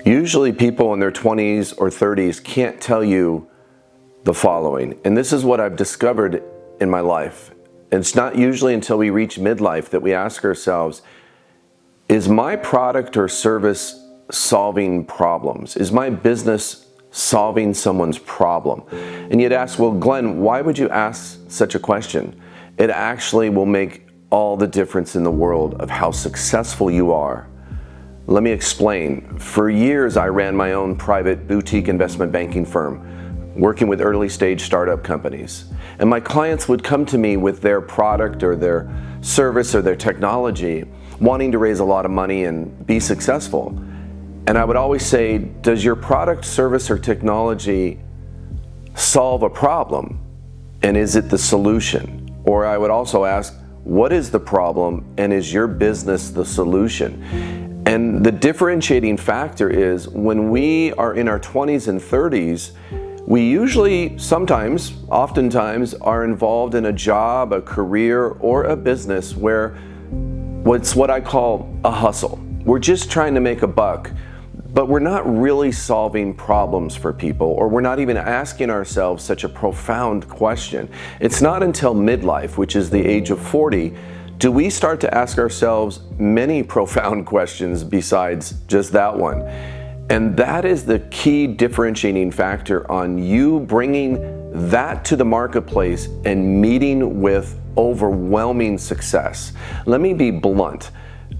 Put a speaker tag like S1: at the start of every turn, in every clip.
S1: Usually people in their 20s or 30s can't tell you the following, and this is what I've discovered in my life. And it's not usually until we reach midlife that we ask ourselves, is my product or service solving problems? Is my business solving someone's problem? And you'd ask, well, Glenn, why would you ask such a question? It actually will make all the difference in the world of how successful you are. Let me explain. For years, I ran my own private boutique investment banking firm, working with early stage startup companies. And my clients would come to me with their product or their service or their technology, wanting to raise a lot of money and be successful. And I would always say, does your product, service, or technology solve a problem? And is it the solution? Or I would also ask, what is the problem and is your business the solution? And the differentiating factor is when we are in our 20s and 30s, we usually, oftentimes are involved in a job, a career, or a business where what's what I call a hustle. We're just trying to make a buck, but we're not really solving problems for people, or we're not even asking ourselves such a profound question. It's not until midlife, which is the age of 40, do we start to ask ourselves many profound questions besides just that one. And that is the key differentiating factor on you bringing that to the marketplace and meeting with overwhelming success. Let me be blunt.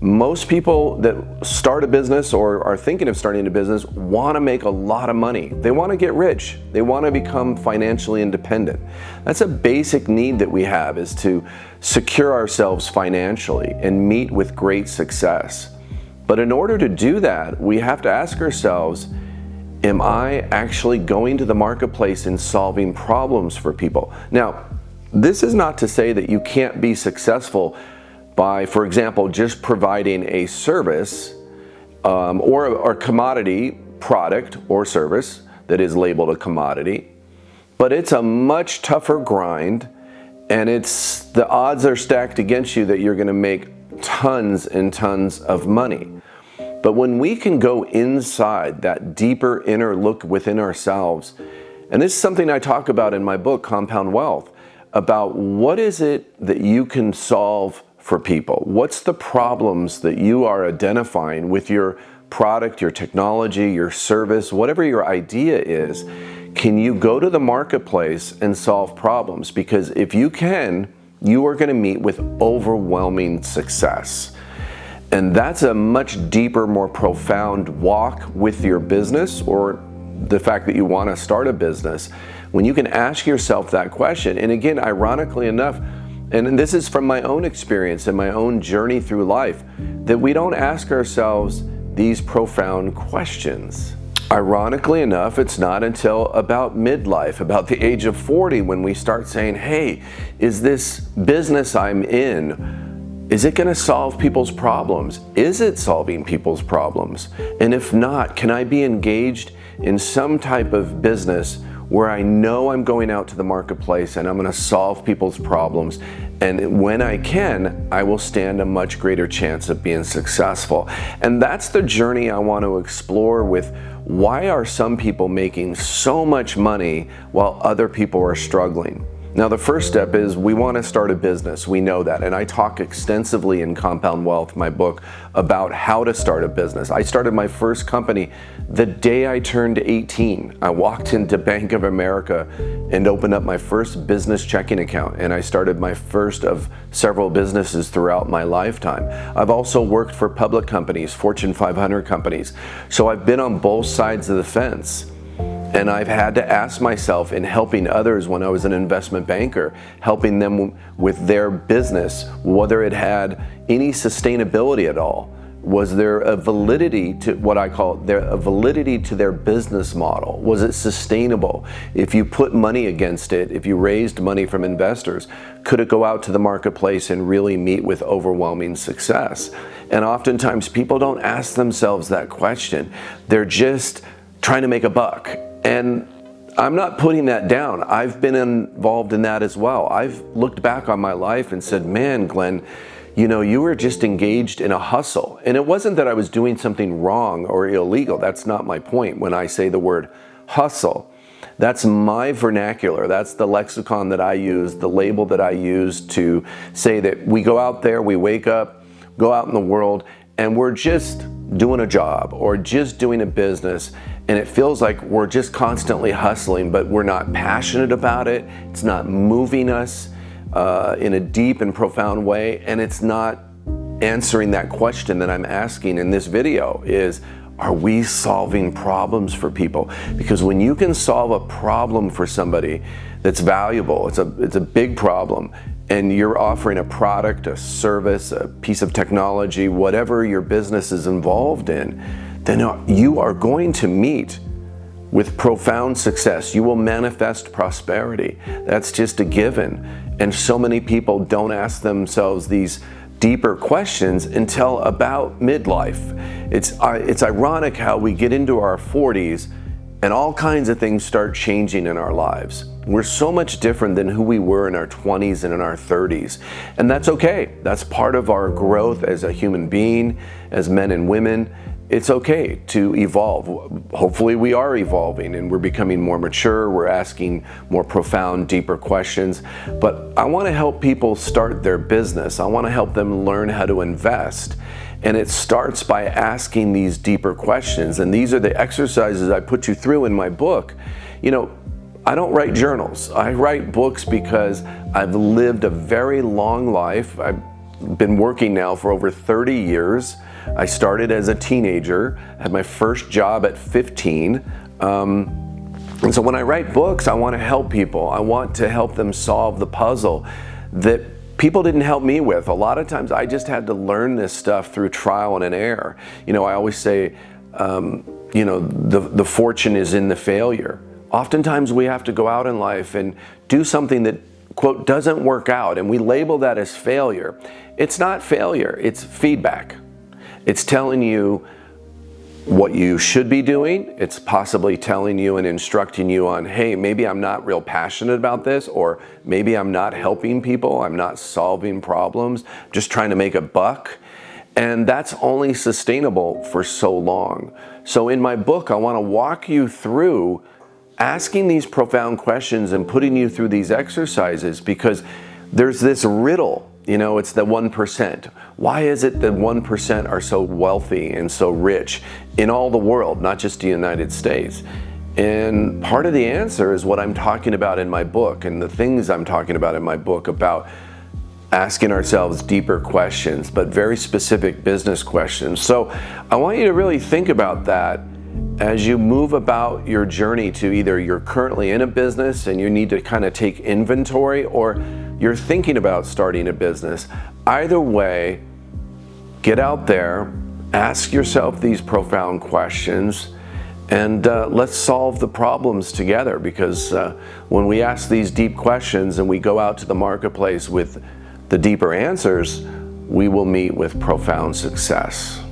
S1: Most people that start a business or are thinking of starting a business want to make a lot of money. They want to get rich. They want to become financially independent. That's a basic need that we have, is to secure ourselves financially and meet with great success. But in order to do that, we have to ask ourselves, am I actually going to the marketplace and solving problems for people? Now, this is not to say that you can't be successful by, for example, just providing a service or a commodity product or service that is labeled a commodity, but it's a much tougher grind, and the odds are stacked against you that you're going to make tons and tons of money. But when we can go inside that deeper inner look within ourselves, and this is something I talk about in my book, Compound Wealth, about what is it that you can solve for people? What's the problems that you are identifying with your product, your technology, your service, whatever your idea is? Can you go to the marketplace and solve problems? Because if you can, you are going to meet with overwhelming success. And that's a much deeper, more profound walk with your business, or the fact that you want to start a business. When you can ask yourself that question, and again, ironically enough, and this is from my own experience and my own journey through life, that we don't ask ourselves these profound questions. Ironically enough, it's not until about midlife, about the age of 40, when we start saying, hey, is this business I'm in, is it going to solve people's problems? Is it solving people's problems? And if not, can I be engaged in some type of business where I know I'm going out to the marketplace and I'm going to solve people's problems, and when I can, I will stand a much greater chance of being successful. And that's the journey I want to explore with why are some people making so much money while other people are struggling. Now, the first step is we want to start a business. We know that. And I talk extensively in Compound Wealth, my book, about how to start a business. I started my first company the day I turned 18. I walked into Bank of America and opened up my first business checking account. And I started my first of several businesses throughout my lifetime. I've also worked for public companies, Fortune 500 companies. So I've been on both sides of the fence. And I've had to ask myself, in helping others when I was an investment banker, helping them with their business, whether it had any sustainability at all. Was there a validity to what I call a validity to their business model? Was it sustainable? If you put money against it, if you raised money from investors, could it go out to the marketplace and really meet with overwhelming success? And oftentimes people don't ask themselves that question. They're just trying to make a buck. And I'm not putting that down. I've been involved in that as well. I've looked back on my life and said, man, Glenn, you were just engaged in a hustle. And it wasn't that I was doing something wrong or illegal. That's not my point when I say the word hustle. That's my vernacular. That's the lexicon that I use, the label that I use to say that we go out there, we wake up, go out in the world, and we're just doing a job or just doing a business, and it feels like we're just constantly hustling, but we're not passionate about it. It's not moving us in a deep and profound way, and it's not answering that question that I'm asking in this video is, are we solving problems for people? Because when you can solve a problem for somebody that's valuable, it's a big problem, and you're offering a product, a service, a piece of technology, whatever your business is involved in, then you are going to meet with profound success. You will manifest prosperity. That's just a given. And so many people don't ask themselves these deeper questions until about midlife. It's ironic how we get into our 40s and all kinds of things start changing in our lives. We're so much different than who we were in our 20s and in our 30s. And that's okay. That's part of our growth as a human being, as men and women. It's okay to evolve. Hopefully we are evolving and we're becoming more mature. We're asking more profound, deeper questions. But I want to help people start their business. I want to help them learn how to invest. And it starts by asking these deeper questions. And these are the exercises I put you through in my book. I don't write journals. I write books because I've lived a very long life. I've been working now for over 30 years. I started as a teenager, had my first job at 15. And so when I write books, I want to help people. I want to help them solve the puzzle that people didn't help me with. A lot of times I just had to learn this stuff through trial and error. I always say, the fortune is in the failure. Oftentimes we have to go out in life and do something that, quote, doesn't work out, and we label that as failure. It's not failure, it's feedback. It's telling you what you should be doing. It's possibly telling you and instructing you on, hey, maybe I'm not real passionate about this, or maybe I'm not helping people, I'm not solving problems, I'm just trying to make a buck. And that's only sustainable for so long. So in my book, I want to walk you through asking these profound questions and putting you through these exercises, because there's this riddle, it's the 1%. Why is it that 1% are so wealthy and so rich in all the world, not just the United States? And part of the answer is what I'm talking about in my book, and the things I'm talking about in my book about asking ourselves deeper questions, but very specific business questions. So I want you to really think about that as you move about your journey to either you're currently in a business and you need to kind of take inventory, or you're thinking about starting a business. Either way, get out there, ask yourself these profound questions, and let's solve the problems together, because when we ask these deep questions and we go out to the marketplace with the deeper answers, we will meet with profound success.